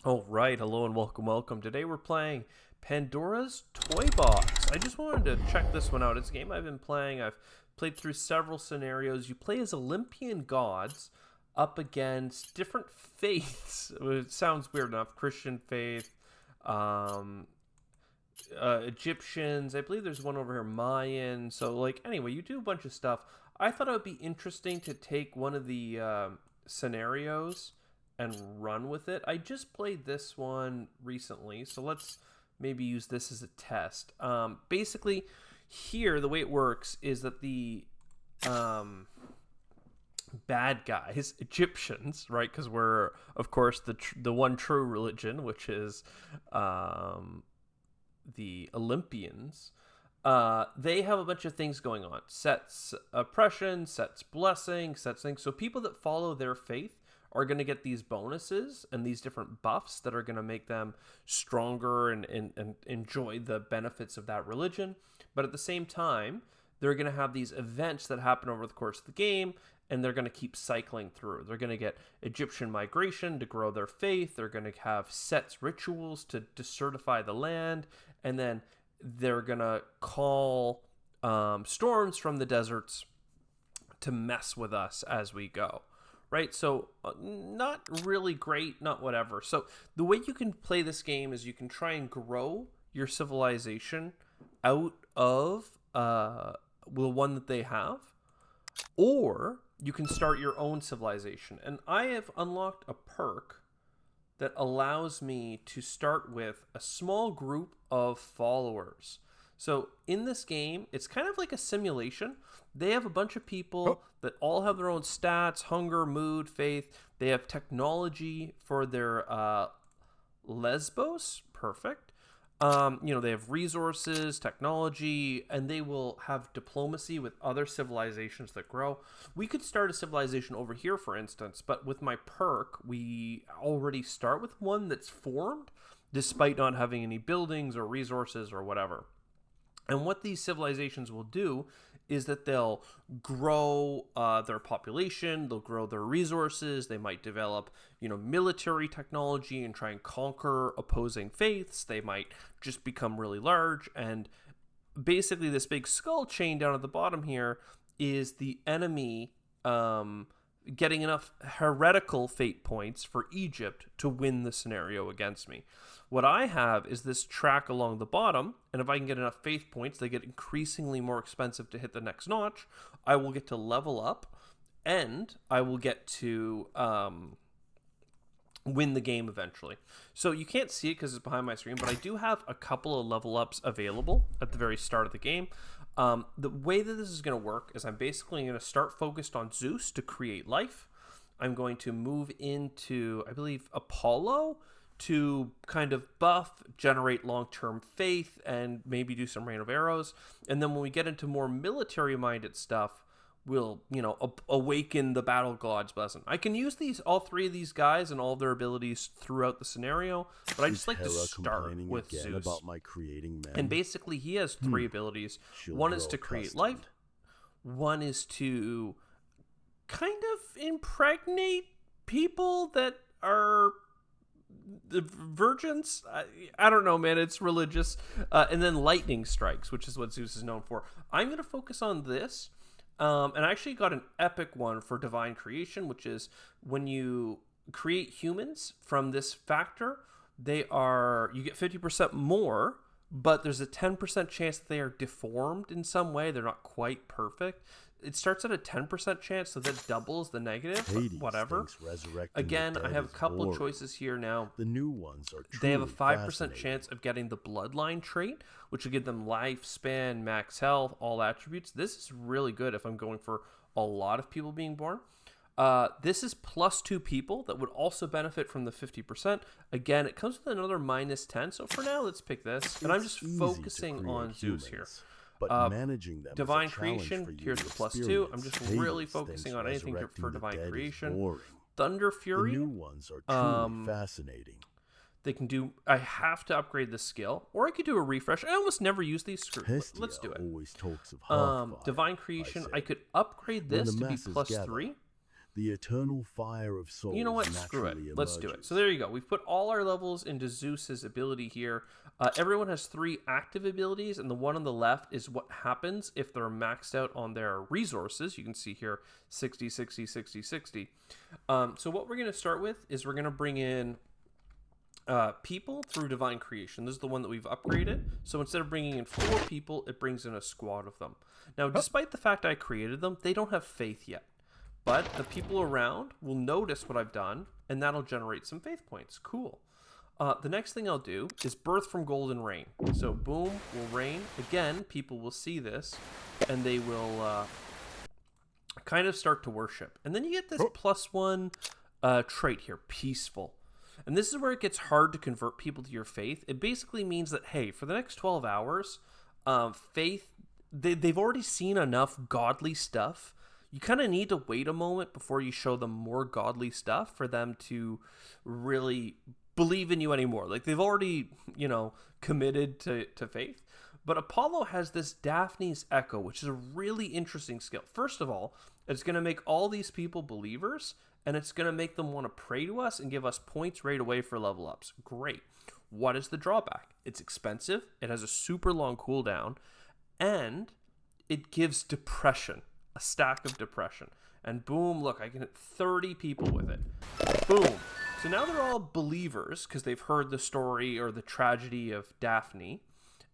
All right, hello and welcome. Today we're playing Pandora's Toy Box. I just wanted to check this one out. It's a game I've been playing. I've played through several scenarios. You play as Olympian gods up against different faiths. It sounds weird enough. Christian faith, Egyptians. I believe there's one over here, Mayan. So, anyway, you do a bunch of stuff. I thought it would be interesting to take one of the scenarios and run with it. I just played this one recently, so let's maybe use this as a test. Basically, here, the way it works is that the bad guys, Egyptians, right? Because we're, of course, the one true religion, which is the Olympians. They have a bunch of things going on. Sets oppression, sets blessing, sets things. So people that follow their faith are going to get these bonuses and these different buffs that are going to make them stronger and enjoy the benefits of that religion. But at the same time, they're going to have these events that happen over the course of the game, and they're going to keep cycling through. They're going to get Egyptian migration to grow their faith. They're going to have sets rituals to desertify the land, and then they're going to call storms from the deserts to mess with us as we go. Right, so not really great, not whatever. So the way you can play this game is you can try and grow your civilization out of the one that they have, or you can start your own civilization. And I have unlocked a perk that allows me to start with a small group of followers. So in this game, it's kind of like a simulation. They have a bunch of people that all have their own stats, hunger, mood, faith. They have technology for their Lesbos. Perfect. They have resources, technology, and they will have diplomacy with other civilizations that grow. We could start a civilization over here, for instance, but with my perk, we already start with one that's formed, despite not having any buildings or resources or whatever. And what these civilizations will do is that they'll grow their population, they'll grow their resources, they might develop, military technology and try and conquer opposing faiths, they might just become really large, and basically this big skull chain down at the bottom here is the enemy getting enough heretical fate points for Egypt to win the scenario against me. What I have is this track along the bottom, and if I can get enough faith points, they get increasingly more expensive to hit the next notch. I will get to level up, and I will get to win the game eventually. So you can't see it because it's behind my screen, but I do have a couple of level ups available at the very start of the game. The way that this is going to work is I'm basically going to start focused on ZEUS to create life. I'm going to move into, I believe, Apollo to kind of buff, generate long-term faith, and maybe do some rain of arrows. And then when we get into more military-minded stuff, we'll, awaken the battle god's blessing. I can use all three of these guys and all of their abilities throughout the scenario, but I just like to start with ZEUS. About my creating men? And basically, he has three abilities. One is to create life. One is to kind of impregnate people that are the virgins. I don't know, man. It's religious. And then lightning strikes, which is what ZEUS is known for. I'm going to focus on this. And I actually got an epic one for divine creation, which is when you create humans from this factor, you get 50% more, but there's a 10% chance that they are deformed in some way. They're not quite perfect. It starts at a 10% chance, so that doubles the negative. Hades whatever. Again, I have a couple choices here now. The new ones are They have a 5% chance of getting the bloodline trait, which will give them lifespan, max health, all attributes. This is really good if I'm going for a lot of people being born. This is plus 2 people that would also benefit from the 50%. Again, it comes with another minus 10. So for now, let's pick this. And I'm just focusing on ZEUS here. But managing them divine creation, here's the plus 2. I'm just really focusing on anything for divine creation. Thunder Fury. The new ones are truly fascinating. They can do. I have to upgrade the skill, or I could do a refresh. I almost never use these. Let's do it. Always talks of divine creation. I could upgrade this to be plus 3. The eternal fire of souls. You know what? Screw it. Let's do it. So there you go. We've put all our levels into ZEUS's ability here. Everyone has 3 active abilities, and the one on the left is what happens if they're maxed out on their resources. You can see here 60, 60, 60, 60. So what we're going to start with is we're going to bring in people through divine creation. This is the one that we've upgraded. So instead of bringing in 4 people, it brings in a squad of them. Now, despite the fact I created them, they don't have faith yet. But the people around will notice what I've done, and that'll generate some faith points. Cool. The next thing I'll do is birth from golden rain. So boom, will rain. Again, people will see this, and they will kind of start to worship. And then you get this +1 trait here, peaceful. And this is where it gets hard to convert people to your faith. It basically means that, hey, for the next 12 hours, faith, they've already seen enough godly stuff. You kind of need to wait a moment before you show them more godly stuff for them to really believe in you anymore. Like, they've already, committed to faith. But Apollo has this Daphne's Echo, which is a really interesting skill. First of all, it's going to make all these people believers, and it's going to make them want to pray to us and give us points right away for level ups. Great. What is the drawback? It's expensive, it has a super long cooldown, and it gives depression. A stack of depression. And boom, look, I can hit 30 people with it. Boom. So now they're all believers because they've heard the story or the tragedy of Daphne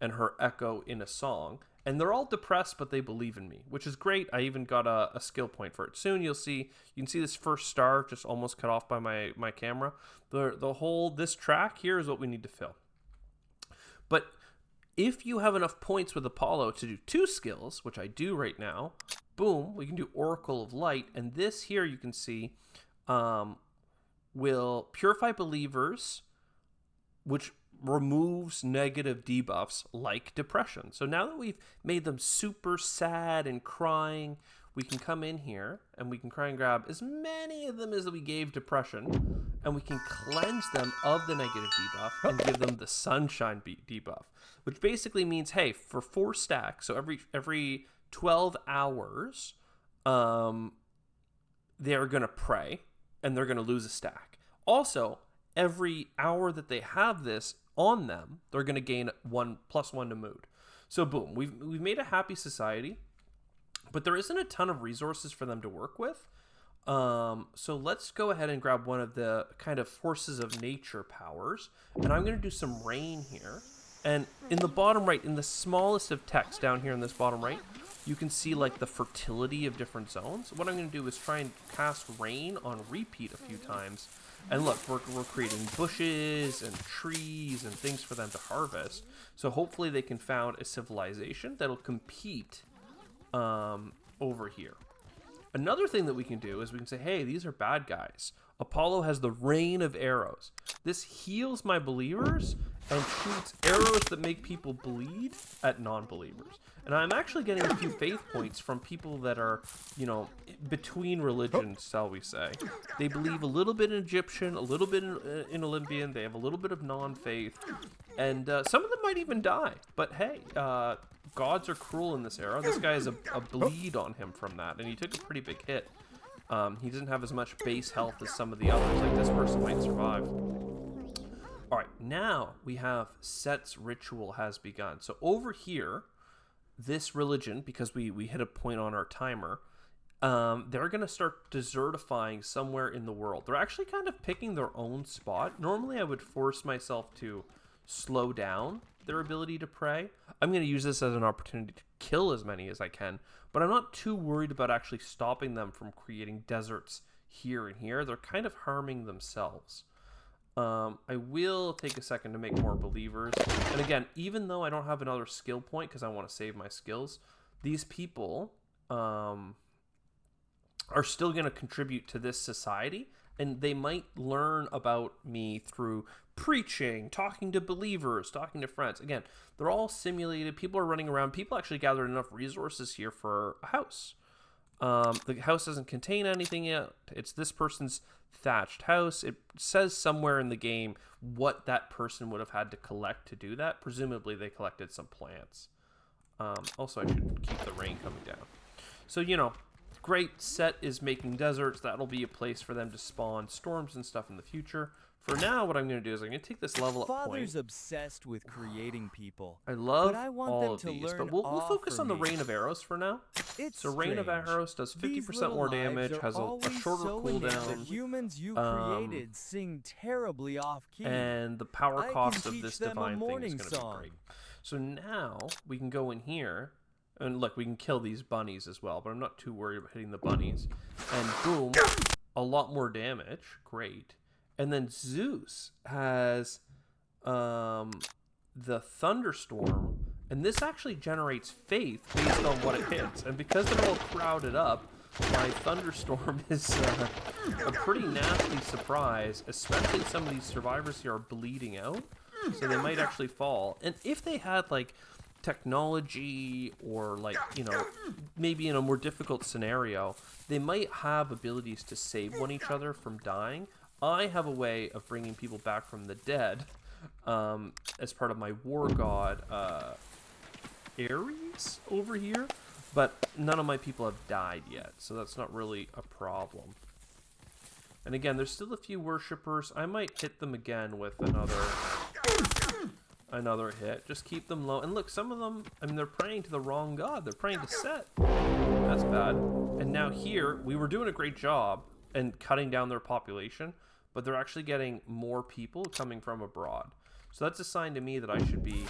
and her echo in a song. And they're all depressed, but they believe in me, which is great. I even got a skill point for it. Soon you can see this first star just almost cut off by my camera. This track here is what we need to fill. But if you have enough points with Apollo to do 2 skills, which I do right now, boom, we can do Oracle of Light. And this here you can see will purify believers, which removes negative debuffs like depression. So now that we've made them super sad and crying, we can come in here and we can try and grab as many of them as we gave depression, and we can cleanse them of the negative debuff and give them the sunshine debuff, which basically means, hey, for 4 stacks, so every 12 hours, they're going to pray and they're going to lose a stack. Also, every hour that they have this on them, they're going to gain +1 to mood. So boom, we've made a happy society, but there isn't a ton of resources for them to work with. So let's go ahead and grab one of the kind of forces of nature powers, and I'm going to do some rain here. And in the bottom right, in the smallest of text down here in this bottom right, you can see like the fertility of different zones. What I'm going to do is try and cast rain on repeat a few times. And look, we're creating bushes and trees and things for them to harvest. So hopefully they can found a civilization that'll compete over here. Another thing that we can do is we can say, hey, these are bad guys. Apollo has the rain of arrows. This heals my believers and shoots arrows that make people bleed at non-believers. And I'm actually getting a few faith points from people that are, between religions, shall we say. They believe a little bit in Egyptian, a little bit in Olympian. They have a little bit of non-faith. And some of them might even die. But hey, gods are cruel in this era. This guy has a bleed on him from that, and he took a pretty big hit. He doesn't have as much base health as some of the others. Like, this person might survive. All right, now we have Set's ritual has begun. So over here, this religion, because we hit a point on our timer, they're going to start desertifying somewhere in the world. They're actually kind of picking their own spot. Normally, I would force myself to slow down their ability to pray. I'm going to use this as an opportunity to kill as many as I can, but I'm not too worried about actually stopping them from creating deserts here and here. They're kind of harming themselves. I will take a second to make more believers. And again, even though I don't have another skill point because I want to save my skills, these people are still going to contribute to this society, and they might learn about me through preaching, talking to believers, talking to friends. Again, they're all simulated. People are running around. People actually gathered enough resources here for a house. The house doesn't contain anything yet. It's this person's thatched house. It says somewhere in the game what that person would have had to collect to do that. Presumably they collected some plants. Also, I should keep the rain coming down. So, Great. Set is making deserts. That'll be a place for them to spawn storms and stuff in the future. For now, what I'm going to do is I'm going to take this level up Father's point. obsessed with creating people. I love but I want all them of to these, learn but we'll focus for on the me. Rain of Arrows for now. It's So Rain of strange. Arrows does These 50% little more lives damage, are has a always shorter so innate that cooldown, humans you created sing terribly off key. and the power I can cost of teach this them a divine thing is morning going to be song. great. So now we can go in here, and look, we can kill these bunnies as well, but I'm not too worried about hitting the bunnies. And boom, a lot more damage. Great. And then Zeus has the thunderstorm, and this actually generates faith based on what it hits. And because they're all crowded up, my thunderstorm is a pretty nasty surprise, especially some of these survivors here are bleeding out, so they might actually fall. And if they had like technology or like, you know, maybe in a more difficult scenario, they might have abilities to save each other from dying. I have a way of bringing people back from the dead as part of my war god Ares over here, but none of my people have died yet, so that's not really a problem. And again, there's still a few worshippers. I might hit them again with another hit. Just keep them low. And look, some of them, I mean, they're praying to the wrong god. They're praying to Set. That's bad. And now here, we were doing a great job in cutting down their population, but they're actually getting more people coming from abroad. So that's a sign to me that I should be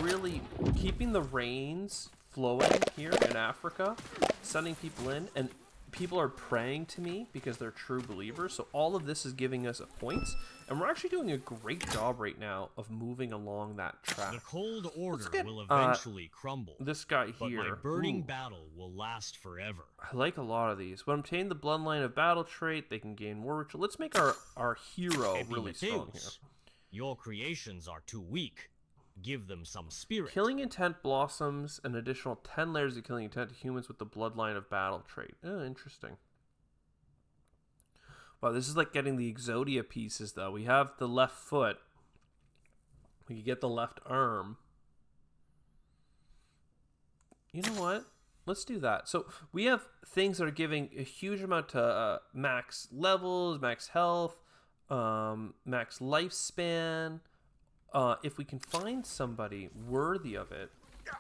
really keeping the rains flowing here in Africa, sending people in, and people are praying to me because they're true believers. So all of this is giving us points, and we're actually doing a great job right now of moving along that track. The cold order will eventually crumble. This guy but here, my burning battle will last forever. I like a lot of these. When obtain the bloodline of battle trait, they can gain war ritual. Let's make our hero really strong here. Epimetheus, your creations are too weak. Give them some spirit. Killing intent blossoms an additional 10 layers of killing intent to humans with the bloodline of battle trait. Oh, interesting. Wow, this is like getting the Exodia pieces, though. We have the left foot. We can get the left arm. You know what? Let's do that. So we have things that are giving a huge amount to max levels, max health, max lifespan. If we can find somebody worthy of it,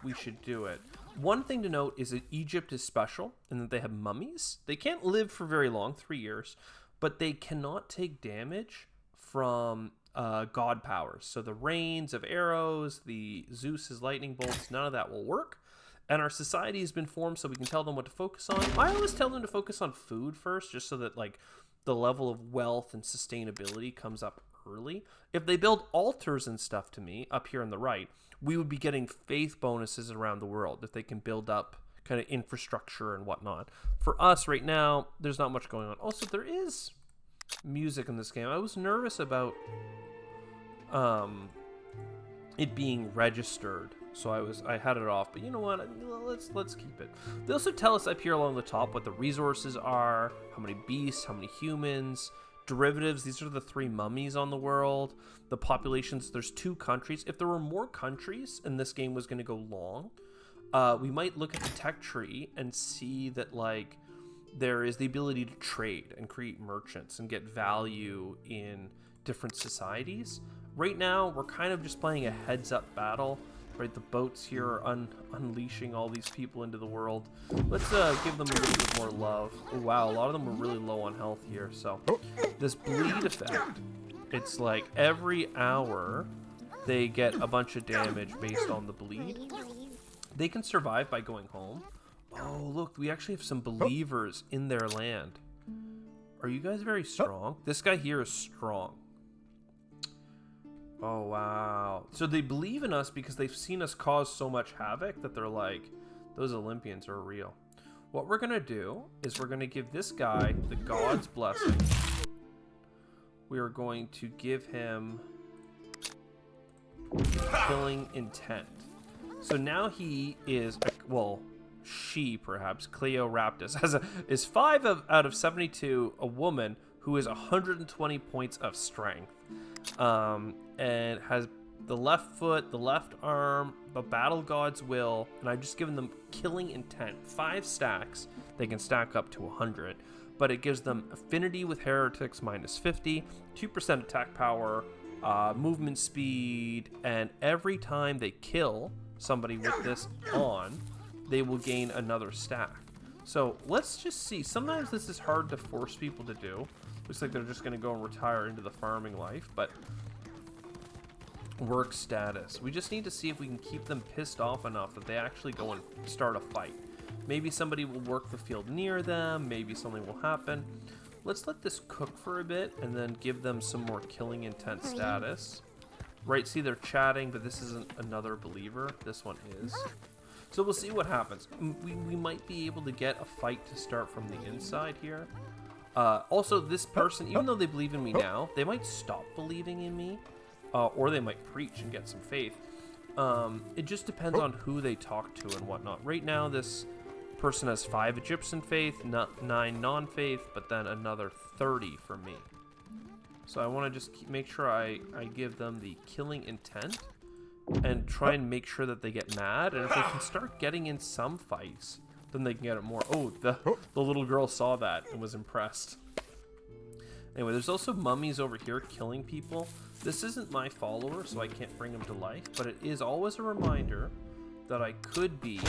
we should do it. One thing to note is that Egypt is special in that they have mummies. They can't live for very long, 3 years, but they cannot take damage from god powers. So the rains of arrows, the Zeus's lightning bolts, none of that will work. And our society has been formed so we can tell them what to focus on. I always tell them to focus on food first, just so that like the level of wealth and sustainability comes up early. If they build altars and stuff to me up here on the right, we would be getting faith bonuses around the world if they can build up kind of infrastructure and whatnot. For us right now, there's not much going on. Also, there is music in this game. I was nervous about it being registered, so I had it off, but you know what, let's keep it. They also tell us up here along the top what the resources are, how many beasts, how many humans, derivatives. These are the 3 mummies on the world, the populations. There's 2 countries. If there were more countries and this game was going to go long, we might look at the tech tree and see that like there is the ability to trade and create merchants and get value in different societies. Right now, we're kind of just playing a heads-up battle. Right, the boats here are unleashing all these people into the world. Let's give them a little bit more love. Oh, wow, a lot of them were really low on health here. So this bleed effect, it's like every hour they get a bunch of damage based on the bleed. They can survive by going home. Oh, look, we actually have some believers in their land. Are you guys very strong? This guy here is strong. Oh, wow. So they believe in us because they've seen us cause so much havoc that they're like, those Olympians are real. What we're going to do is we're going to give this guy the God's blessing. We are going to give him killing intent. So now he is, well, she perhaps, Cleoraptus, is 5 out of 72, a woman who is 120 points of strength. And has the left foot, the left arm, the battle god's will, and I've just given them killing intent, 5 stacks. they can stack up to 100. But it gives them affinity with heretics -50, 2% attack power, movement speed, and every time they kill somebody with this on, they will gain another stack. So let's just see. Sometimes this is hard to force people to do. Looks like they're just going to go and retire into the farming life, but work status. We just need to see if we can keep them pissed off enough that they actually go and start a fight. Maybe somebody will work the field near them. Maybe something will happen. Let's let this cook for a bit and then give them some more killing intent status. Right, see, they're chatting, but this isn't another believer. This one is. So we'll see what happens. We might be able to get a fight to start from the inside here. Also, this person, even though they believe in me now, they might stop believing in me. Or they might preach and get some faith. It just depends on who they talk to and whatnot. Right now, this person has 5 Egyptian faith, 9 non-faith, but then another 30 for me. So I want to just make sure I give them the killing intent and try and make sure that they get mad. And if they can start getting in some fights, then they can get it more. Oh, the little girl saw that and was impressed. Anyway, there's also mummies over here killing people. This isn't my follower, so I can't bring them to life, but it is always a reminder that I could be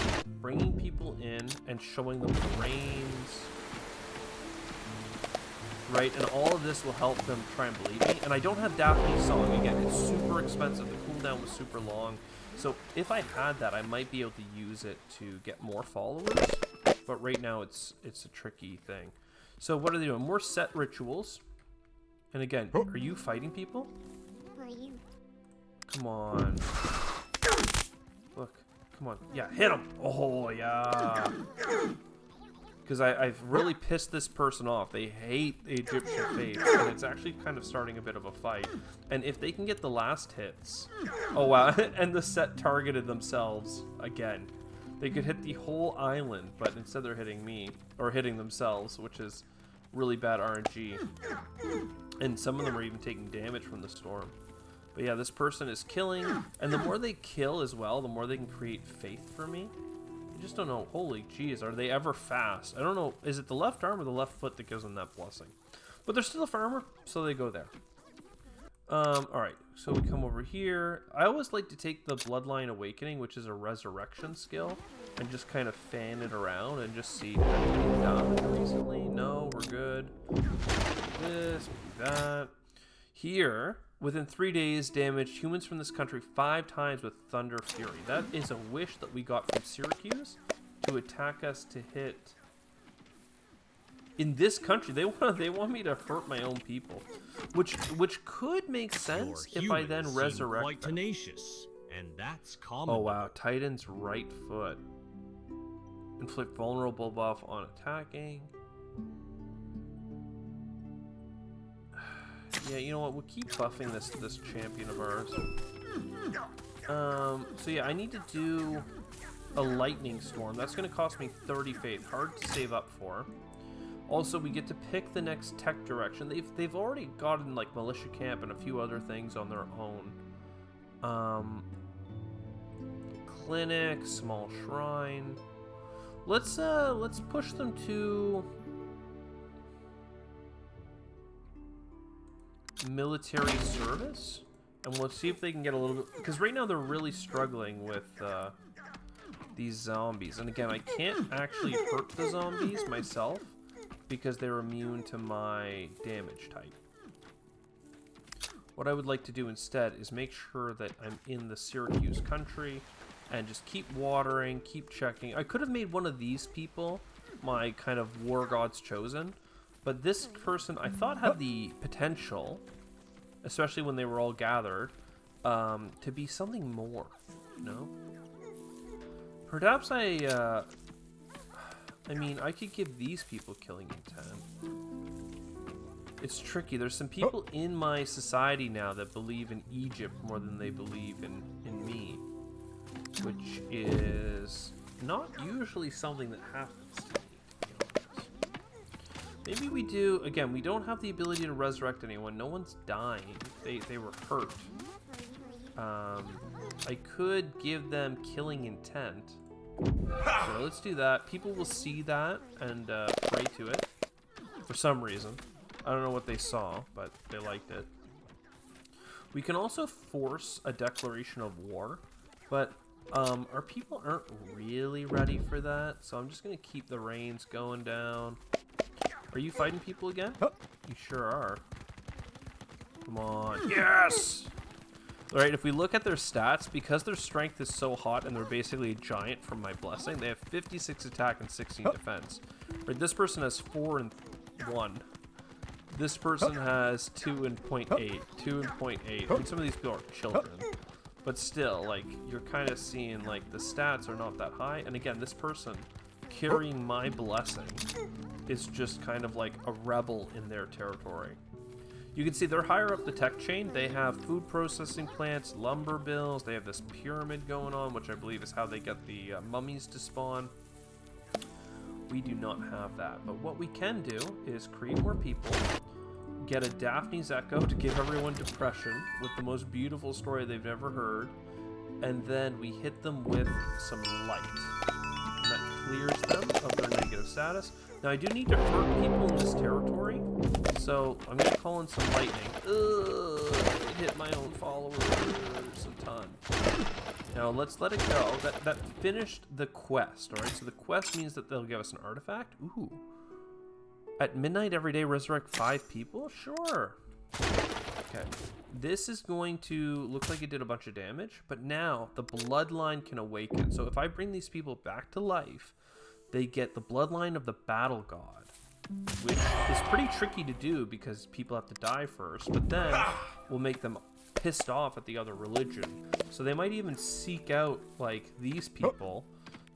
bringing people in and showing them the reins, right? And all of this will help them try and believe me. And I don't have Daphne's song. Again, it's super expensive. The cooldown was super long. So if I had that, I might be able to use it to get more followers. But right now, it's a tricky thing. So what are they doing? More set rituals. And again, are you fighting people? Who are you? Come on. Look. Come on. Yeah, hit him. Oh, yeah. Because I've really pissed this person off. They hate the Egyptian faith, and it's actually kind of starting a bit of a fight. And if they can get the last hits... Oh, wow. And the set targeted themselves again. They could hit the whole island, but instead they're hitting me. Or hitting themselves, which is really bad RNG. And some of them are even taking damage from the storm. But yeah, this person is killing, and the more they kill as well, the more they can create faith for me. I just don't know. Holy jeez, are they ever fast? I don't know. Is it the left arm or the left foot that gives them that blessing? But they're still a farmer, so they go there. Alright, so we come over here. I always like to take the Bloodline Awakening, which is a resurrection skill, and just kind of fan it around and just see, did anybody die recently? No, we're good. Do this, do that. Here, within 3 days, damaged humans from this country 5 times with Thunder Fury. That is a wish that we got from Syracuse to attack us to hit... In this country, they want me to hurt my own people, which could make sense if I then resurrect quite them. tenacious, and that's common. Oh wow, Titan's right foot. Inflict vulnerable buff on attacking. Yeah, you know what? We'll keep buffing this champion of ours. So yeah, I need to do a lightning storm. That's going to cost me 30 faith. Hard to save up for. Also, we get to pick the next tech direction. They've already gotten like militia camp and a few other things on their own. Clinic, small shrine. Let's push them to military service, and we'll see if they can get a little bit, because right now they're really struggling with these zombies. And again, I can't actually hurt the zombies myself because they're immune to my damage type. What I would like to do instead is make sure that I'm in the Syracuse country and just keep watering, keep checking. I could have made one of these people my kind of war gods chosen, but this person I thought had the potential, especially when they were all gathered, to be something more, you know? Perhaps I mean, I could give these people killing intent. It's tricky. There's some people in my society now that believe in Egypt more than they believe in me, which is not usually something that happens to me, to be honest. Maybe we do. Again, we don't have the ability to resurrect anyone. No one's dying. They were hurt. I could give them killing intent. So let's do that. People will see that and pray to it for some reason. I don't know what they saw, but they liked it. We can also force a declaration of war, but our people aren't really ready for that, so I'm just going to keep the rains going down. Are you fighting people again? You sure are. Come on. Yes! Alright, if we look at their stats, because their strength is so hot and they're basically a giant from my blessing, they have 56 attack and 16 defense. Right, this person has 4 and 1. This person has 2 and 0.8, 2 and 0.8. I mean, some of these people are children. But still, like, you're kind of seeing, like, the stats are not that high. And again, this person carrying my blessing is just kind of like a rebel in their territory. You can see they're higher up the tech chain. They have food processing plants, lumber bills. They have this pyramid going on, which I believe is how they get the mummies to spawn. We do not have that. But what we can do is create more people, get a Daphne's Echo to give everyone depression with the most beautiful story they've ever heard, and then we hit them with some light. And that clears them of their negative status. Now I do need to hurt people in this territory, so I'm going to call in some lightning. Ugh, it hit my own followers a ton. Now let's let it go. That finished the quest, alright? So the quest means that they'll give us an artifact. Ooh. At midnight every day resurrect 5 people? Sure. Okay. This is going to look like it did a bunch of damage, but now the bloodline can awaken. So if I bring these people back to life, they get the bloodline of the battle god, which is pretty tricky to do because people have to die first, but then we'll make them pissed off at the other religion. So they might even seek out, like, these people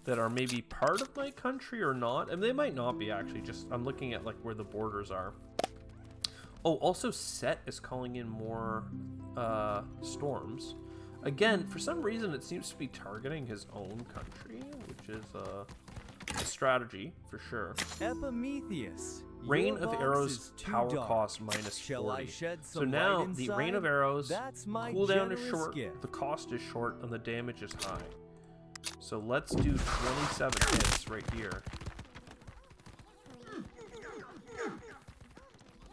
that are maybe part of my country or not. And they might not be, actually. Just, I'm looking at, like, where the borders are. Oh, also Set is calling in more storms. Again, for some reason, it seems to be targeting his own country, which is a strategy for sure. Epimetheus, Rain of Arrows power cost minus 40. So now the Rain of Arrows cooldown is short, the cost is short, and the damage is high. So let's do 27 hits right here.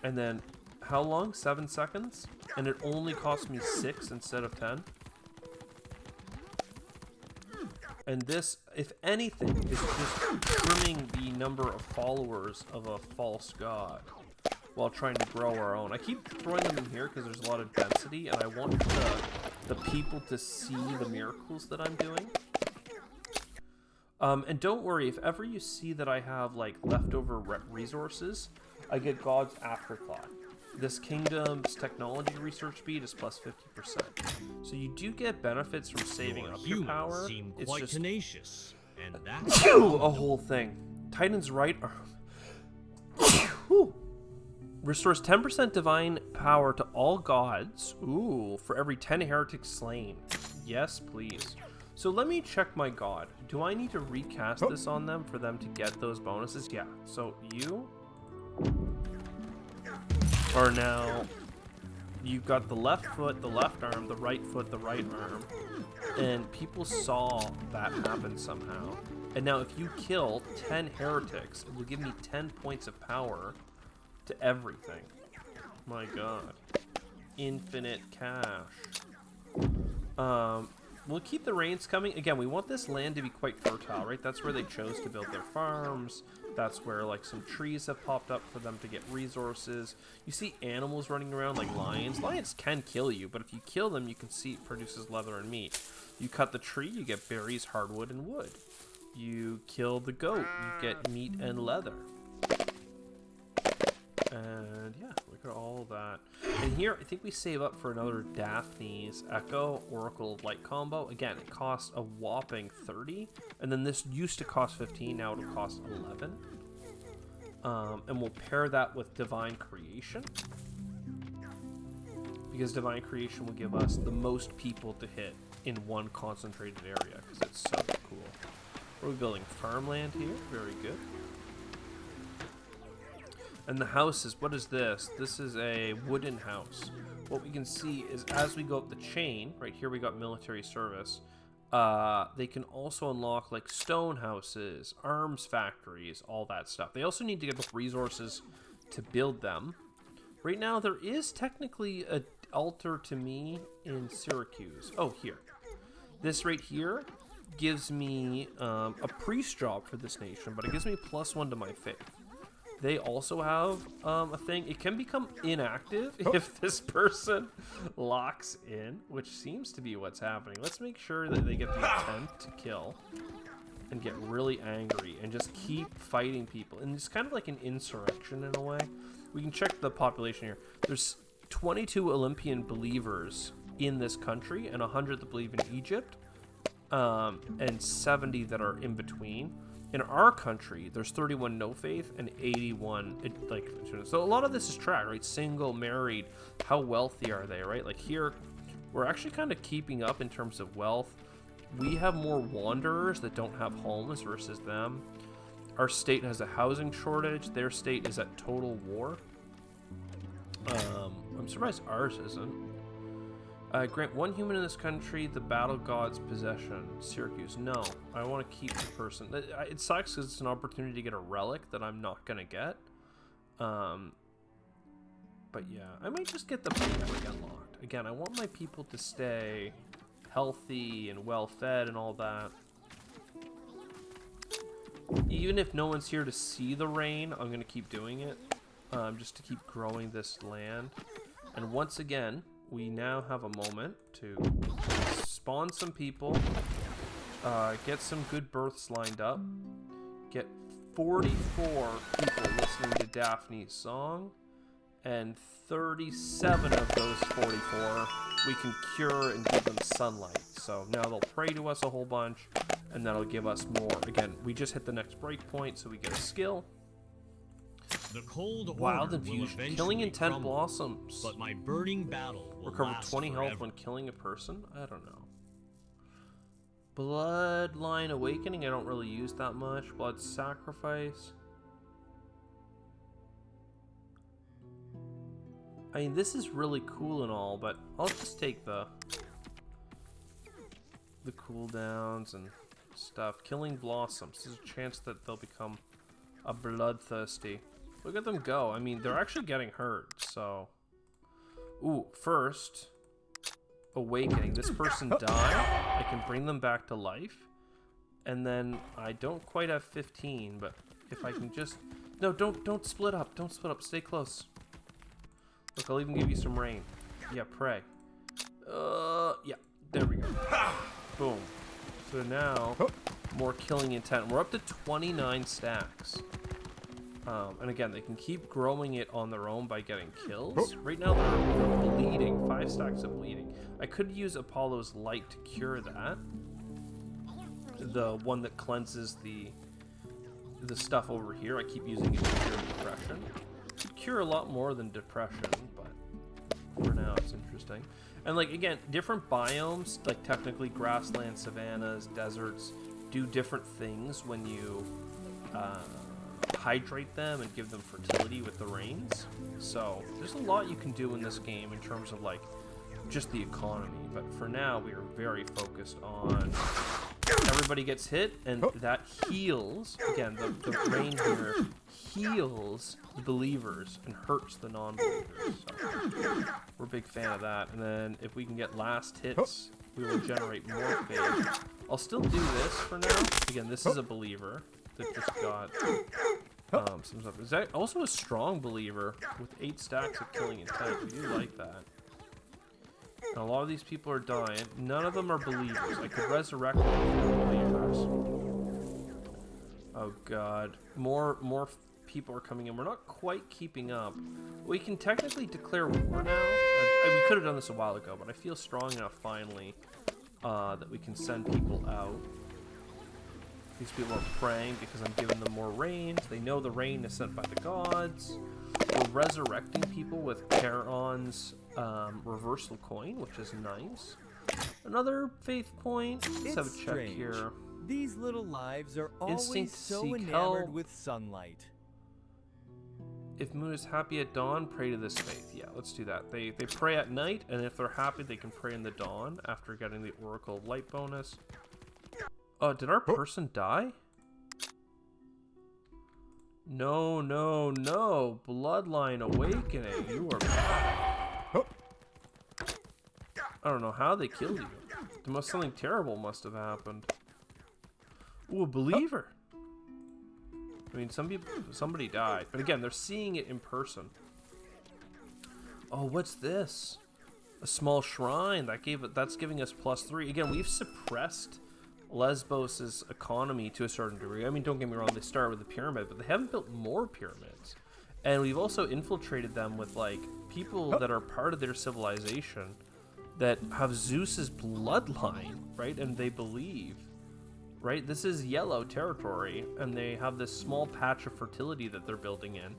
And then how long? 7 seconds? And it only cost me 6 instead of 10. And this, if anything, is just trimming the number of followers of a false god while trying to grow our own. I keep throwing them in here because there's a lot of density, and I want the people to see the miracles that I'm doing. And don't worry, if ever you see that I have, like, leftover resources, I get God's Afterthought. This kingdom's technology research speed is plus 50%. So you do get benefits from saving up your power. Seem it's quite just tenacious, and that's a whole thing. Titan's right arm restores 10% divine power to all gods. Ooh, for every 10 heretics slain. Yes, please. So let me check my god. Do I need to recast this on them for them to get those bonuses? Yeah. So you are now, you've got the left foot, the left arm, the right foot, the right arm, and people saw that happen somehow. And now if you kill 10 heretics, it will give me 10 points of power to everything. My god. Infinite cash. We'll keep the rains coming. Again, we want this land to be quite fertile, right? That's where they chose to build their farms. That's where, like, some trees have popped up for them to get resources. You see animals running around like lions. Lions can kill you, but if you kill them, you can see it produces leather and meat. You cut the tree, you get berries, hardwood, and wood. You kill the goat, you get meat and leather. And yeah, look at all that. And here, I think we save up for another Daphne's Echo Oracle of Light combo. Again, it costs a whopping 30. And then this used to cost 15, now it'll cost 11. And we'll pair that with Divine Creation. Because Divine Creation will give us the most people to hit in one concentrated area. Because it's so cool. We're building farmland here. Very good. And the house is, what is this? This is a wooden house. What we can see is as we go up the chain, right here we got military service, They can also unlock like stone houses, arms factories, all that stuff. They also need to get enough resources to build them. Right now, there is technically an altar to me in Syracuse. Oh, here. This right here gives me a priest job for this nation, but it gives me +1 to my faith. They also have a thing. It can become inactive if this person locks in, which seems to be what's happening. Let's make sure that they get the intent to kill and get really angry and just keep fighting people. And it's kind of like an insurrection in a way. We can check the population here. There's 22 Olympian believers in this country and 100 that believe in Egypt, and 70 that are in between. In our country, there's 31 no faith and 81 like. So a lot of this is tracked, right? Single, married, how wealthy are they, right? Like here, we're actually kind of keeping up in terms of wealth. We have more wanderers that don't have homes versus them. Our state has a housing shortage. Their state is at total war. I'm surprised ours isn't. Grant 1 human in this country the battle god's possession. Syracuse. No, I want to keep the person. It sucks because it's an opportunity to get a relic that I'm not going to get. But yeah, I might just get the people unlocked. Again, I want my people to stay healthy and well fed and all that. Even if no one's here to see the rain, I'm going to keep doing it. Just to keep growing this land. And once again, we now have a moment to spawn some people, get some good births lined up, get 44 people listening to Daphne's song, and 37 of those 44 we can cure and give them sunlight. So now they'll pray to us a whole bunch, and that'll give us more. Again, we just hit the next breakpoint, so we get a skill. The cold Wild order will infusion. eventually Killing intent crumble, blossoms. but my burning battle will Recover last 20 health forever. when killing a person? I don't know. Bloodline Awakening, I don't really use that much. Blood Sacrifice. I mean, this is really cool and all, but I'll just take the cooldowns and stuff. Killing Blossoms. There's a chance that they'll become a bloodthirsty. Look at them go. I mean, they're actually getting hurt, so... Ooh, first... Awakening. This person died. I can bring them back to life. And then I don't quite have 15, but if I can just... No, don't split up. Don't split up. Stay close. Look, I'll even give you some rain. Yeah, pray. Yeah. There we go. Boom. So now, more killing intent. We're up to 29 stacks. And again, they can keep growing it on their own by getting kills. Right now, they're bleeding. 5 stacks of bleeding. I could use Apollo's Light to cure that. The one that cleanses the stuff over here. I keep using it to cure depression. Cure a lot more than depression, but for now, it's interesting. And like, again, different biomes, like technically grasslands, savannas, deserts, do different things when you hydrate them and give them fertility with the rains. So there's a lot you can do in this game in terms of like just the economy. But for now, we are very focused on everybody gets hit, and that heals. Again, the rain here heals the believers and hurts the non-believers. So we're a big fan of that. And then if we can get last hits, we will generate more faith. I'll still do this for now. Again, this is a believer that just got some stuff. Is that also a strong believer with 8 stacks of killing intent? We do like that. And a lot of these people are dying. None of them are believers. I could resurrect them if they're believers. Oh god. More people are coming in. We're not quite keeping up. We can technically declare war now. We could have done this a while ago, but I feel strong enough finally that we can send people out. These people are praying because I'm giving them more rains. They know the rain is sent by the gods. We're resurrecting people with Charon's reversal coin, which is nice. Another faith point. Let's have a check strange. here. These little lives are always Instinct to so seek enamored help. with sunlight. If moon is happy at dawn, pray to this faith. Yeah, let's do that. They pray at night, and if they're happy, they can pray in the dawn after getting the Oracle of Light bonus. Did our person die? No, no, no. Bloodline Awakening. You are bad. I don't know how they killed you. Something terrible must have happened. Ooh, a believer. I mean, somebody died. But again, they're seeing it in person. Oh, what's this? A small shrine. That's giving us +3. Again, we've suppressed Lesbos' economy to a certain degree. I mean, don't get me wrong, they started with a pyramid, but they haven't built more pyramids. And we've also infiltrated them with, like, people that are part of their civilization that have Zeus's bloodline, right? And they believe, right? This is yellow territory, and they have this small patch of fertility that they're building in.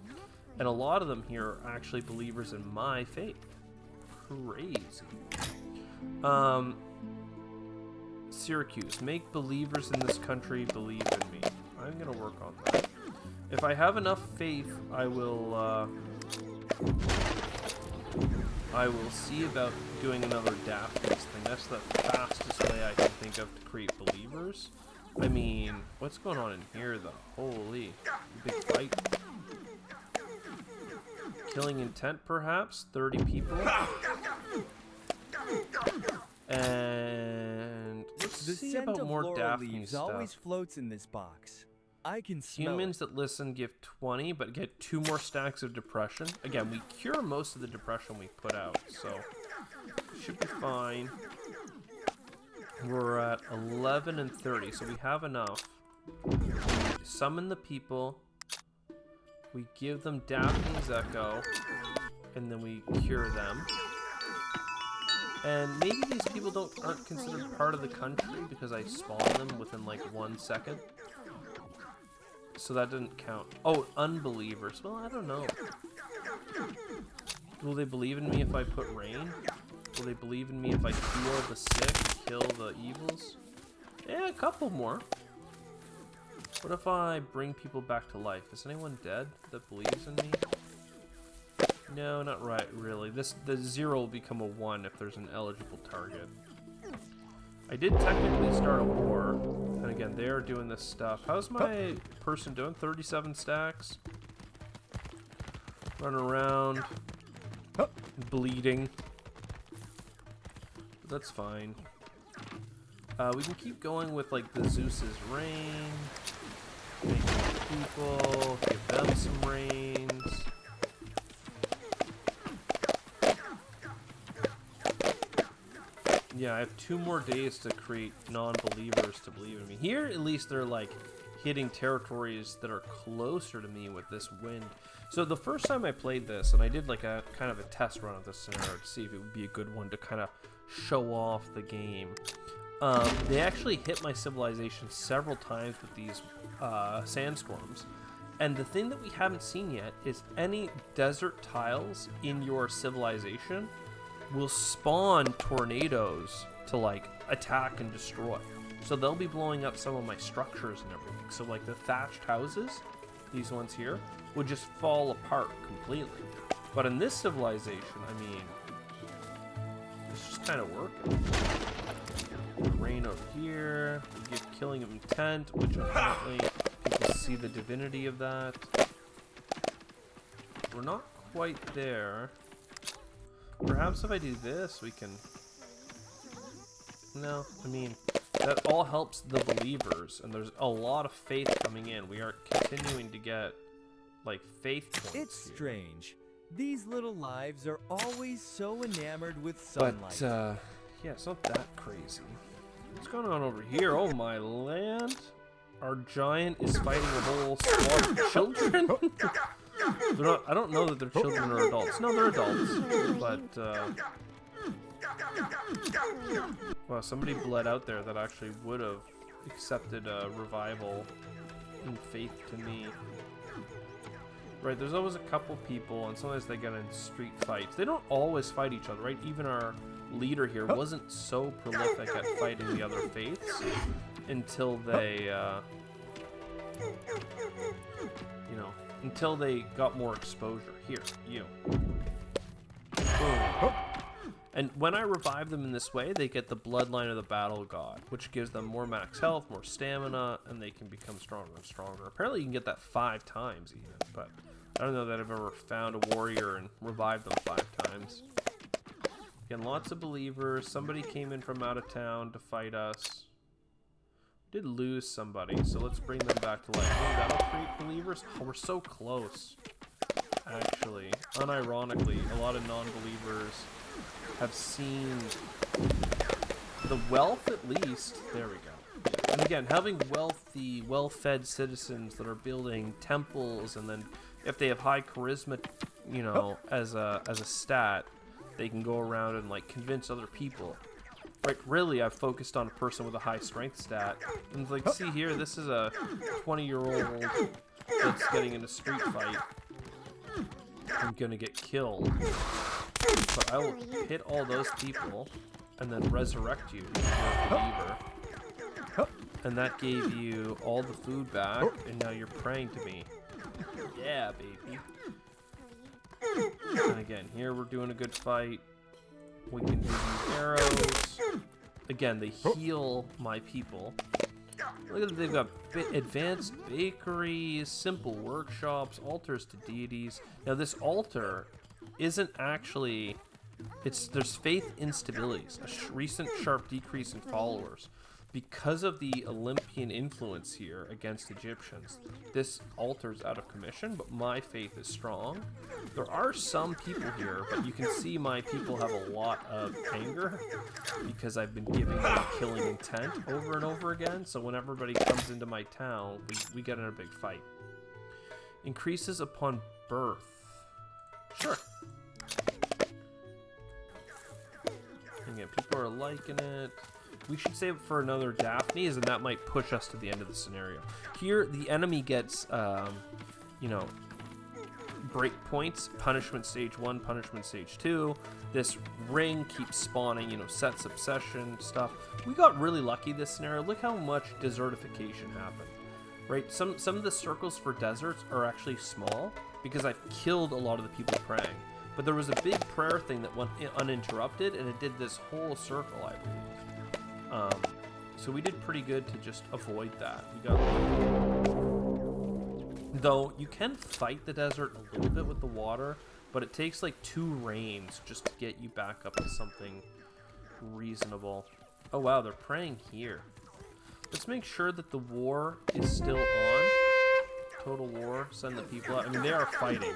And a lot of them here are actually believers in my faith. Crazy. Syracuse, make believers in this country believe in me. I'm gonna work on that. If I have enough faith, I will see about doing another Daphne's thing. That's the fastest way I can think of to create believers. I mean, what's going on in here though? Holy, big fight. Killing intent, perhaps? 30 people? And let's see about more Daphne stuff. Always floats in this box. I can smell Humans that listen give 20, but get 2 more stacks of depression. Again, we cure most of the depression we put out, so should be fine. We're at 11 and 30, so we have enough. We summon the people. We give them Daphne's Echo, and then we cure them. And maybe these people aren't considered part of the country because I spawned them within like 1 second. So that didn't count. Oh, unbelievers. Well, I don't know. Will they believe in me if I put rain? Will they believe in me if I heal the sick, kill the evils? Yeah, a couple more. What if I bring people back to life? Is anyone dead that believes in me? No, not right, really. The 0 will become a 1 if there's an eligible target. I did technically start a war, and again, they're doing this stuff. How's my person doing? 37 stacks. Running around, bleeding. But that's fine. We can keep going with like the Zeus's rain. Make people, give them some rains. Yeah, I have 2 more days to create non-believers to believe in me. Here, at least, they're like hitting territories that are closer to me with this wind. So the first time I played this, and I did like a kind of a test run of this scenario to see if it would be a good one to kind of show off the game. They actually hit my civilization several times with these sandstorms. And the thing that we haven't seen yet is any desert tiles in your civilization will spawn tornadoes to like attack and destroy. So they'll be blowing up some of my structures and everything. So like the thatched houses, these ones here, would just fall apart completely. But in this civilization, I mean, it's just kind of working. Rain over here. We give killing of intent, which apparently people see the divinity of that. We're not quite there. Perhaps if I do this, we can... No, I mean, that all helps the believers, and there's a lot of faith coming in. We are continuing to get, like, faith points. It's strange. These little lives are always so enamored with sunlight. But, yeah, it's not that crazy. What's going on over here? Oh, my land. Our giant is fighting a whole squad of children? They're not, I don't know that they're children or adults. No, they're adults. But, well, somebody bled out there that actually would have accepted a revival in faith to me. Right, there's always a couple people, and sometimes they get in street fights. They don't always fight each other, right? Even our leader here wasn't so prolific at fighting the other faiths until they, you know, until they got more exposure. Here, you. Boom. And when I revive them in this way, they get the bloodline of the battle god, which gives them more max health, more stamina, and they can become stronger and stronger. Apparently you can get that 5 times even, but I don't know that I've ever found a warrior and revived them 5 times. Again, lots of believers. Somebody came in from out of town to fight us. We did lose somebody, so let's bring them back to life. Oh, that'll create believers? Oh, we're so close. Actually, unironically, a lot of non-believers have seen the wealth, at least. There we go. Yeah. And again, having wealthy, well-fed citizens that are building temples, and then if they have high charisma, you know, as a stat, they can go around and like convince other people. Right? Really, I've focused on a person with a high strength stat, and like, see here, this is a 20-year-old that's getting in a street fight. I'm gonna get killed. But I will hit all those people and then resurrect you if you're a believer. And that gave you all the food back, and now you're praying to me. Yeah, baby. And again, here we're doing a good fight. We can do these arrows. Again, they heal my people. Look at that, they've got advanced bakeries, simple workshops, altars to deities. Now this altar isn't actually, there's faith instabilities, a recent sharp decrease in followers. Because of the Olympian influence here against Egyptians, this altar's out of commission, but my faith is strong. There are some people here, but you can see my people have a lot of anger because I've been giving them a killing intent over and over again. So when everybody comes into my town, we get in a big fight. Increases upon birth. Sure. Again, people are liking it. We should save it for another Daphne's, and that might push us to the end of the scenario. Here, the enemy gets, you know, break points. Punishment stage 1, punishment stage 2. This ring keeps spawning, you know, sets obsession stuff. We got really lucky this scenario. Look how much desertification happened, right? Some of the circles for deserts are actually small because I've killed a lot of the people praying. But there was a big prayer thing that went uninterrupted, and it did this whole circle, I believe. So we did pretty good to just avoid that. We got, though you can fight the desert a little bit with the water, but it takes like 2 rains just to get you back up to something reasonable. Oh wow, they're praying here. Let's make sure that the war is still on. Total war. Send the people out. I mean, they are fighting.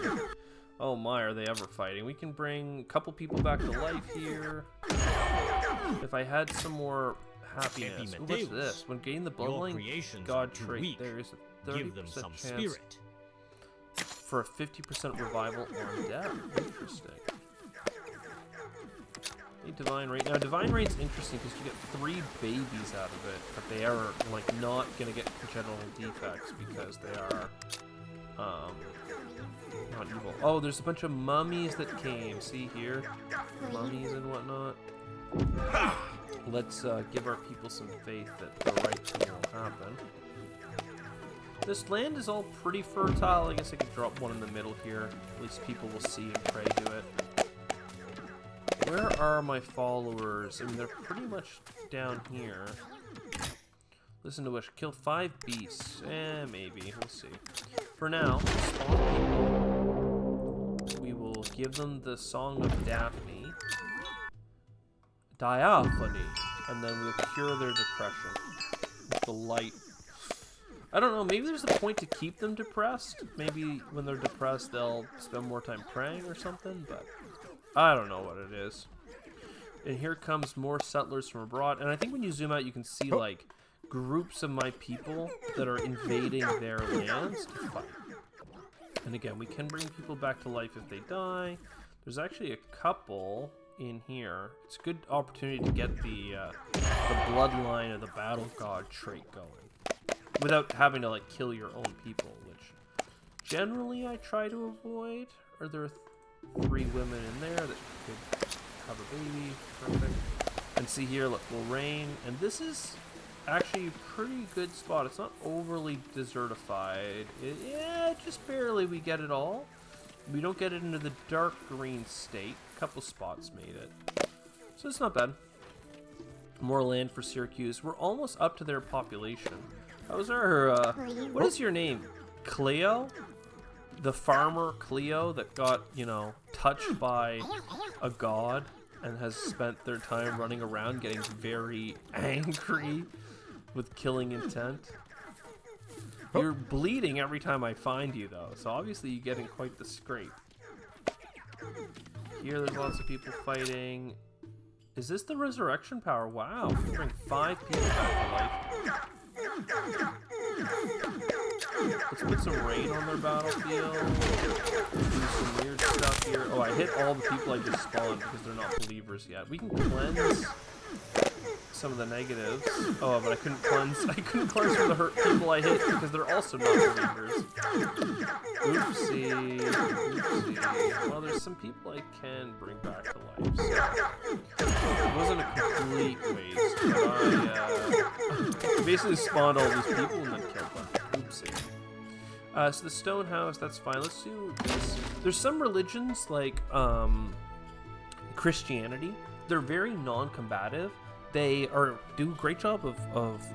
Oh my, are they ever fighting? We can bring a couple people back to life here. If I had some more happiness. Ooh, what's this? When gain the bloodline god trait, there is a 30% chance spirit. for a 50% revival on death. Interesting. Need divine rain. Now divine rain's interesting because you get 3 babies out of it, but they are like not gonna get congenital defects because they are not evil. Oh, there's a bunch of mummies that came. See here? Mummies and whatnot. Let's give our people some faith that the right thing will happen. This land is all pretty fertile. I guess I could drop one in the middle here. At least people will see and pray to it. Where are my followers? I mean, they're pretty much down here. Listen to wish. Kill 5 beasts. Maybe. We'll see. For now, spawn people. We will give them the Song of Daphne. Diaphony. And then we'll cure their depression with the light. I don't know, maybe there's a point to keep them depressed. Maybe when they're depressed, they'll spend more time praying or something, but I don't know what it is. And here comes more settlers from abroad. And I think when you zoom out, you can see, like, groups of my people that are invading their lands to fight. And again, we can bring people back to life if they die. There's actually a couple in here. It's a good opportunity to get the bloodline of the battle god trait going without having to like kill your own people, which generally I try to avoid. Are there 3 women in there that could have a baby? Perfect. And see here, look, will rain, and this is actually a pretty good spot. It's not overly desertified. Yeah, just barely we get it all. We don't get it into the dark green state. A couple spots made it. So it's not bad. More land for Syracuse. We're almost up to their population. How's our, what is your name? Cleo? The farmer Cleo that got, you know, touched by a god and has spent their time running around getting very angry with killing intent. You're bleeding every time I find you, though, so obviously you get in quite the scrape. Here there's lots of people fighting. Is this the resurrection power? Wow, we bring 5 people back to life. Let's put some rain on their battlefield. Do some weird stuff here. Oh, I hit all the people I just spawned because they're not believers yet. We can cleanse some of the negatives. Oh, but I couldn't cleanse. I couldn't cleanse from the hurt people I hit because they're also not believers. Oopsie. Oopsie. Well, there's some people I can bring back to life. So it wasn't a complete waste. But I basically spawned all these people and then killed them. Oopsie. So the stone house, that's fine. Let's do this. There's some religions like Christianity. They're very non-combative. They do a great job of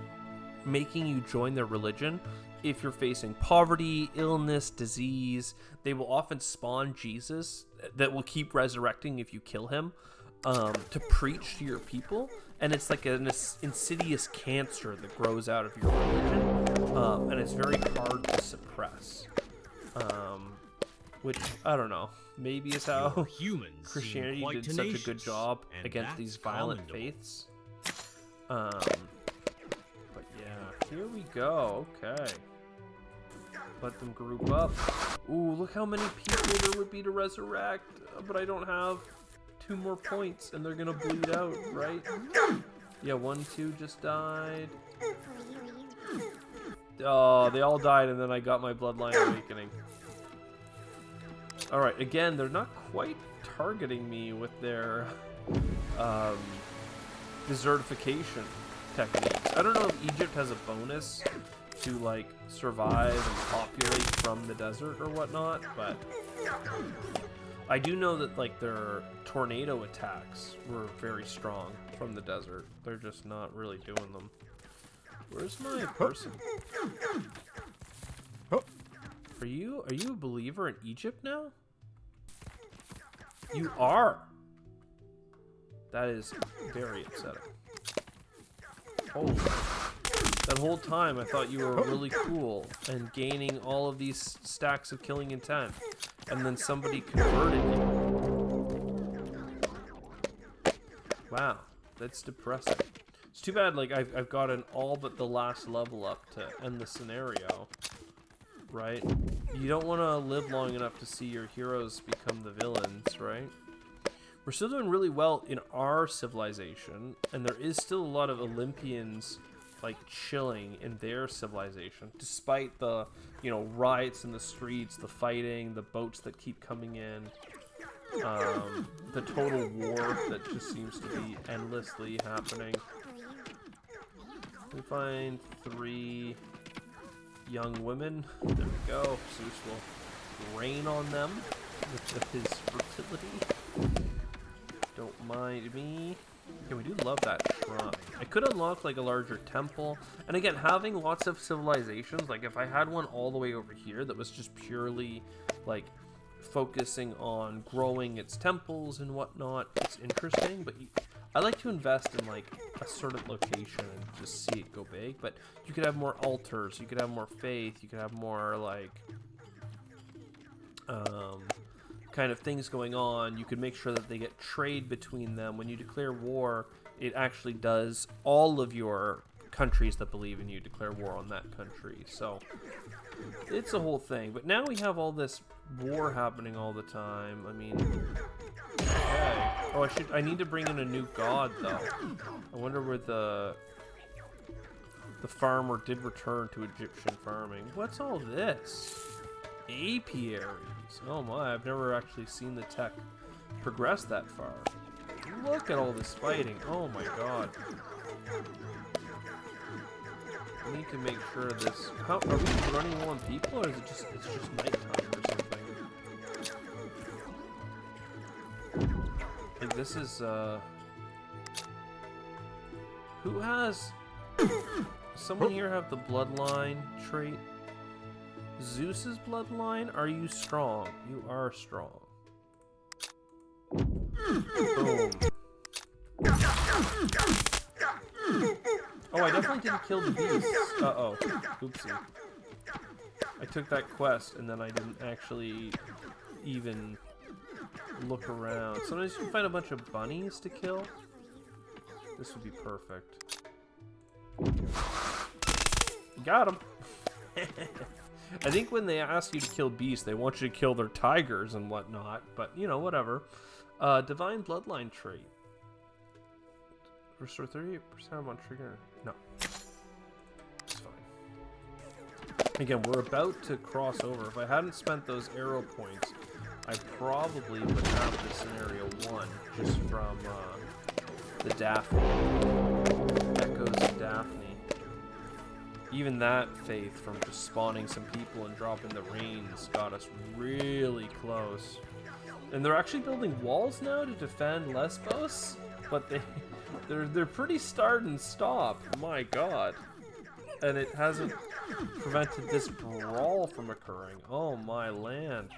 making you join their religion. If you're facing poverty, illness, disease, they will often spawn Jesus that will keep resurrecting if you kill him to preach to your people. And it's like an insidious cancer that grows out of your religion, and it's very hard to suppress. Which, I don't know, maybe is how Christianity did such a good job against these violent faiths. But yeah, here we go. Okay. Let them group up. Ooh, look how many people there would be to resurrect, but I don't have 2 more points, and they're gonna bleed out, right? Yeah, 1, 2 just died. Oh, they all died, and then I got my Bloodline Awakening. Alright, again, they're not quite targeting me with their desertification techniques. I don't know if Egypt has a bonus to, like, survive and populate from the desert or whatnot, but I do know that, like, their tornado attacks were very strong from the desert. They're just not really doing them. Where's my person? Are you a believer in Egypt now? You are. That is very upsetting. Holy. That whole time I thought you were really cool and gaining all of these stacks of killing intent. And then somebody converted you. Wow, that's depressing. It's too bad, like, I've gotten all but the last level up to end the scenario. Right? You don't want to live long enough to see your heroes become the villains, right? We're still doing really well in our civilization, and there is still a lot of Olympians, like, chilling in their civilization, despite the, you know, riots in the streets, the fighting, the boats that keep coming in, the total war that just seems to be endlessly happening. We find 3 young women. There we go. Zeus will rain on them with his fertility. Don't mind me. Yeah, we do love that shrine. I could unlock, like, a larger temple. And again, having lots of civilizations, like if I had one all the way over here that was just purely, like, focusing on growing its temples and whatnot, it's interesting. But I like to invest in, like, a certain location and just see it go big. But you could have more altars, you could have more faith, you could have more, like, kind of things going on. You could make sure that they get trade between them. When you declare war, it actually does all of your countries that believe in you declare war on that country. So it's a whole thing. But now we have all this war happening all the time. I mean, okay. Oh, I need to bring in a new god, though. I wonder where the farmer did return to Egyptian farming. What's all this? Apiaries. Oh my, I've never actually seen the tech progress that far. Look at all this fighting. Oh my god. We need to make sure this... How, are we running low on people, or is it just... It's just nighttime or something? Like, this is, Who has... Does someone here have the bloodline trait? Zeus's bloodline? Are you strong? You are strong. Boom. Oh, I definitely didn't kill the beast. Uh-oh. Oopsie. I took that quest, and then I didn't actually even look around. Sometimes you can find a bunch of bunnies to kill. This would be perfect. Got him! I think when they ask you to kill beasts, they want you to kill their tigers and whatnot, but, you know, whatever. Divine Bloodline trait. Restore 38% on trigger. No. It's fine. Again, we're about to cross over. If I hadn't spent those arrow points, I probably would have this scenario 1 just from the Daphne. Echoes of Daphne. Even that faith from just spawning some people and dropping the rains got us really close. And they're actually building walls now to defend Lesbos, but they're pretty start and stop. My god. And it hasn't prevented this brawl from occurring. Oh my land.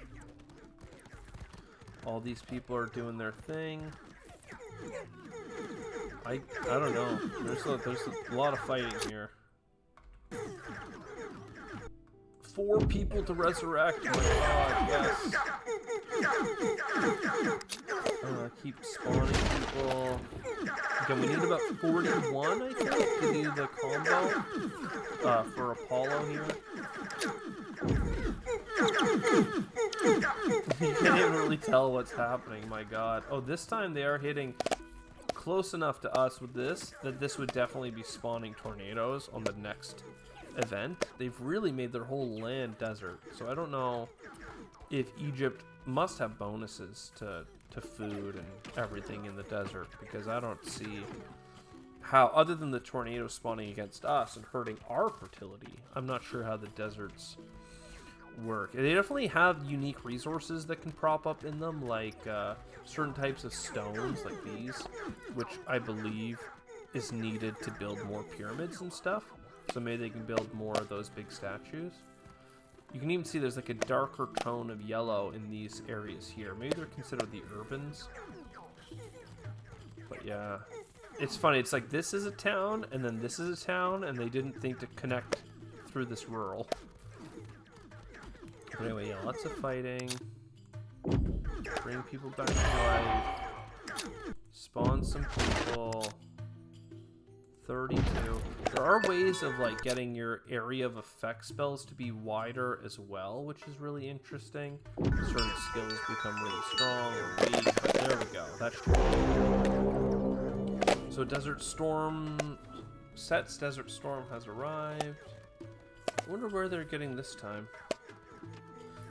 All these people are doing their thing. I don't know. There's a lot of fighting here. 4 people to resurrect. Oh my god, yes. Keep spawning people. Again, we need about 41, I think, to do the combo for Apollo here. You can't even really tell what's happening, my god. Oh, this time they are hitting close enough to us with this that this would definitely be spawning tornadoes on the next event. They've really made their whole land desert, so I don't know if Egypt must have bonuses to food and everything in the desert, because I don't see how, other than the tornado spawning against us and hurting our fertility, I'm not sure how the deserts work. They definitely have unique resources that can prop up in them, like certain types of stones like these, which I believe is needed to build more pyramids and stuff. So maybe they can build more of those big statues. You can even see there's like a darker tone of yellow in these areas here. Maybe they're considered the urbans. But yeah, it's funny. It's like this is a town, and then this is a town, and they didn't think to connect through this rural. But anyway, yeah, lots of fighting. Bring people back to life. Spawn some people. 32. There are ways of like getting your area of effect spells to be wider as well, which is really interesting. Certain skills become really strong or weak, but there we go. That's true. So Desert Storm, Set's Desert Storm has arrived. I wonder where they're getting this time.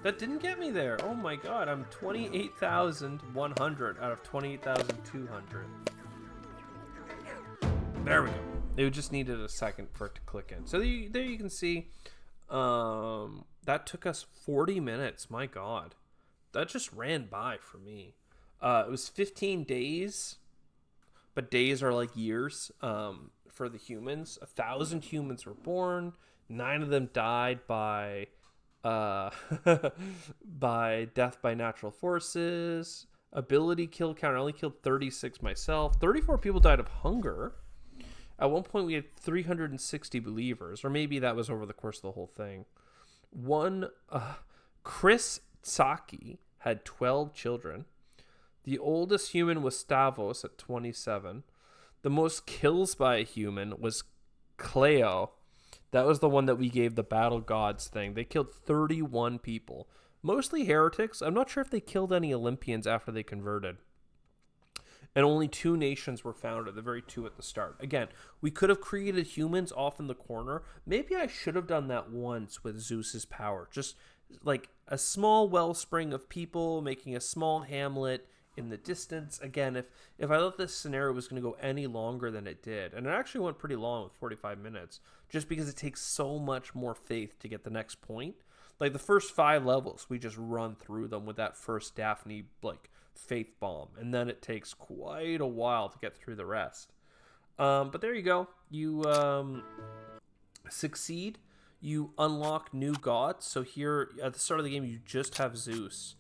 That didn't get me there. Oh my god, I'm 28,100 out of 28,200. There we go. It just needed a second for it to click in. So there you can see, that took us 40 minutes. My god. That just ran by for me. It was 15 days, but days are like years for the humans. 1,000 humans were born. 9 of them died by by death by natural forces. Ability kill count, I only killed 36 myself. 34 people died of hunger. At one point, we had 360 believers, or maybe that was over the course of the whole thing. Chris Tsaki had 12 children. The oldest human was Stavos at 27. The most kills by a human was Cleo. That was the one that we gave the battle gods thing. They killed 31 people. Mostly heretics. I'm not sure if they killed any Olympians after they converted. And only 2 nations were founded, the very 2 at the start. Again, we could have created humans off in the corner. Maybe I should have done that once with Zeus's power. Just like a small wellspring of people making a small hamlet in the distance. Again, if I thought this scenario was going to go any longer than it did, and it actually went pretty long with 45 minutes, just because it takes so much more faith to get the next point. Like the first 5 levels, we just run through them with that first Daphne like faith bomb, and then it takes quite a while to get through the rest. But there you go. You succeed. You unlock new gods. So here at the start of the game, you just have Zeus.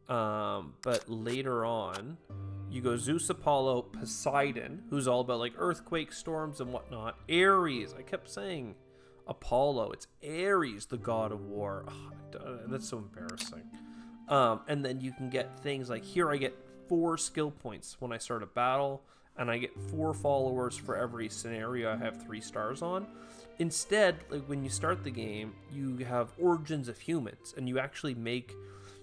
But later on, you go Zeus, Apollo, Poseidon, who's all about like earthquake storms and whatnot. Ares. I kept saying Apollo. It's Ares, the god of war. Oh, that's so embarrassing. And then you can get things like here I get 4 skill points when I start a battle, and I get 4 followers for every scenario I have 3 stars on. Instead, like when you start the game, you have origins of humans, and you actually make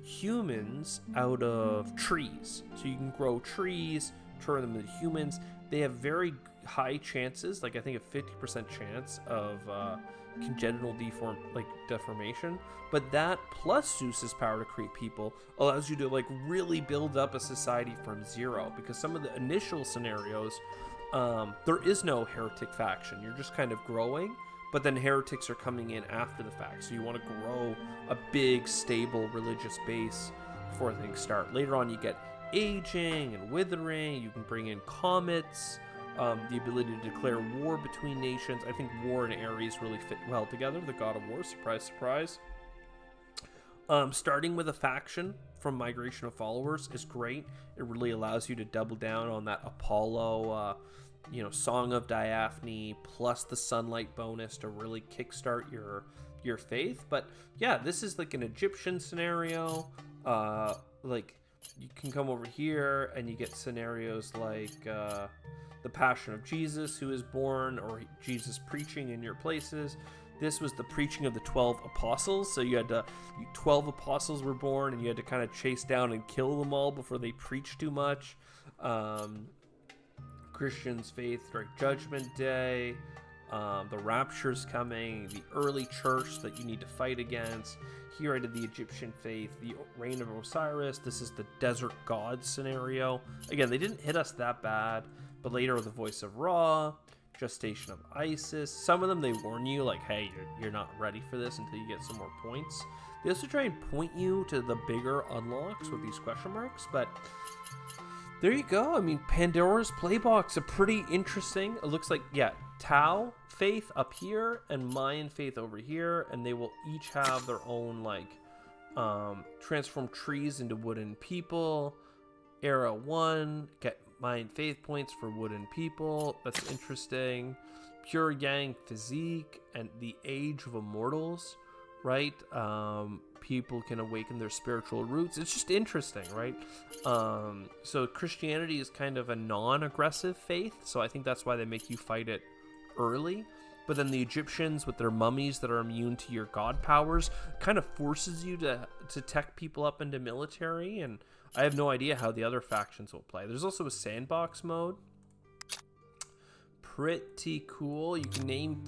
humans out of trees. So you can grow trees, turn them into humans. They have very high chances, like I think a 50% chance of congenital deformation. But that plus Zeus's power to create people allows you to like really build up a society from zero, because some of the initial scenarios, there is no heretic faction. You're just kind of growing, but then heretics are coming in after the fact. So you want to grow a big, stable religious base before things start. Later on, you get aging and withering. You can bring in comets, the ability to declare war between nations. I think war and Ares really fit well together. The god of war, surprise, surprise. Starting with a faction from Migration of Followers is great. It really allows you to double down on that Apollo, Song of Daphne, plus the sunlight bonus to really kickstart your faith. But yeah, this is like an Egyptian scenario. Like you can come over here and you get scenarios like the Passion of Jesus, who is born, or Jesus preaching in your places. This was the preaching of the 12 apostles. So you had 12 apostles were born, and you had to kind of chase down and kill them all before they preached too much. Christians' faith during Judgment Day, the rapture's coming, the early church that you need to fight against. Here I did the Egyptian faith, the reign of Osiris. This is the desert god scenario. Again, they didn't hit us that bad, but later the voice of Ra, gestation of Isis. Some of them they warn you like, hey, you're not ready for this until you get some more points. They also try and point you to the bigger unlocks with these question marks, but there you go. I mean, Pandora's Playbox, a pretty interesting. It looks like, yeah, Tau faith up here and Mayan faith over here, and they will each have their own like transform trees into wooden people. Era 1, get Mayan faith points for wooden people. That's interesting. Pure Yang physique and the Age of Immortals, right? People can awaken their spiritual roots. It's just interesting, right? So Christianity is kind of a non-aggressive faith, so I think that's why they make you fight it early. But then the Egyptians with their mummies that are immune to your god powers kind of forces you to tech people up into military, and I have no idea how the other factions will play. There's also a sandbox mode. Pretty cool. You can name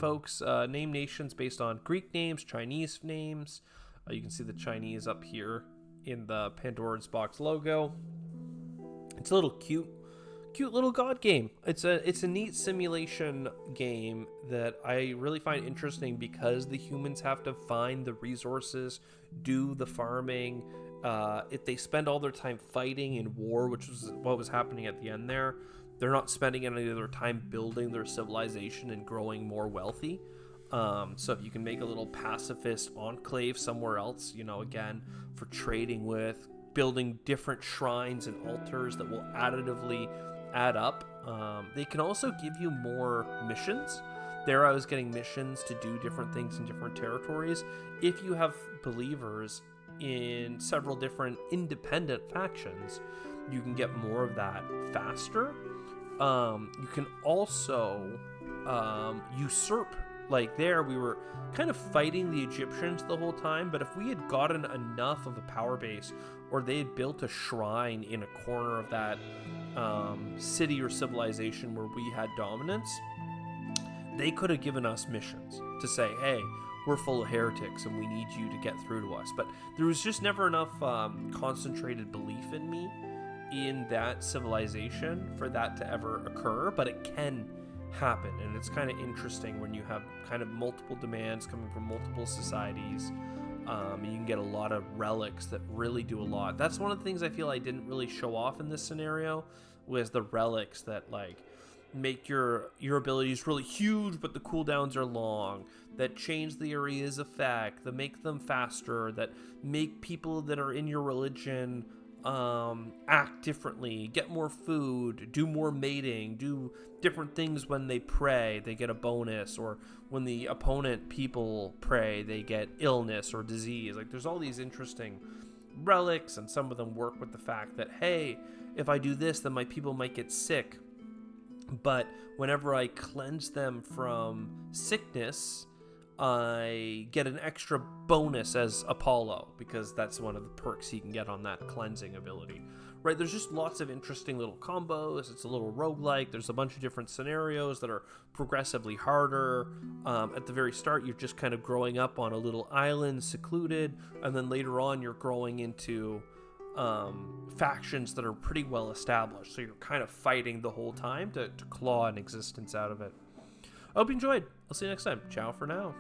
name nations based on Greek names, Chinese names. You can see the Chinese up here in the Pandora's Box logo. It's a little cute little god game. It's a neat simulation game that I really find interesting because the humans have to find the resources, do the farming. If they spend all their time fighting in war, which was what was happening at the end there, they're not spending any of their time building their civilization and growing more wealthy. So if you can make a little pacifist enclave somewhere else, again, for trading with, building different shrines and altars that will additively add up. They can also give you more missions. There I was getting missions to do different things in different territories. If you have believers in several different independent factions, you can get more of that faster. You can also usurp. Like there, we were kind of fighting the Egyptians the whole time, but if we had gotten enough of a power base, or they had built a shrine in a corner of that city or civilization where we had dominance, they could have given us missions to say, hey, we're full of heretics and we need you to get through to us. But there was just never enough concentrated belief in me in that civilization for that to ever occur, but it can happen. And it's kind of interesting when you have kind of multiple demands coming from multiple societies. You can get a lot of relics that really do a lot. That's one of the things I feel I didn't really show off in this scenario, was the relics that like make your abilities really huge, but the cooldowns are long, that change the area's effect, that make them faster, that make people that are in your religion act differently, get more food, do more mating, do different things. When they pray, they get a bonus, or when the opponent people pray, they get illness or disease. Like, there's all these interesting relics, and some of them work with the fact that, hey, if I do this, then my people might get sick, but whenever I cleanse them from sickness, I get an extra bonus as Apollo, because that's one of the perks you can get on that cleansing ability, right? There's just lots of interesting little combos. It's a little roguelike. There's a bunch of different scenarios that are progressively harder. At the very start, you're just kind of growing up on a little island, secluded, and then later on, you're growing into factions that are pretty well established. So you're kind of fighting the whole time to claw an existence out of it. I hope you enjoyed. I'll see you next time. Ciao for now.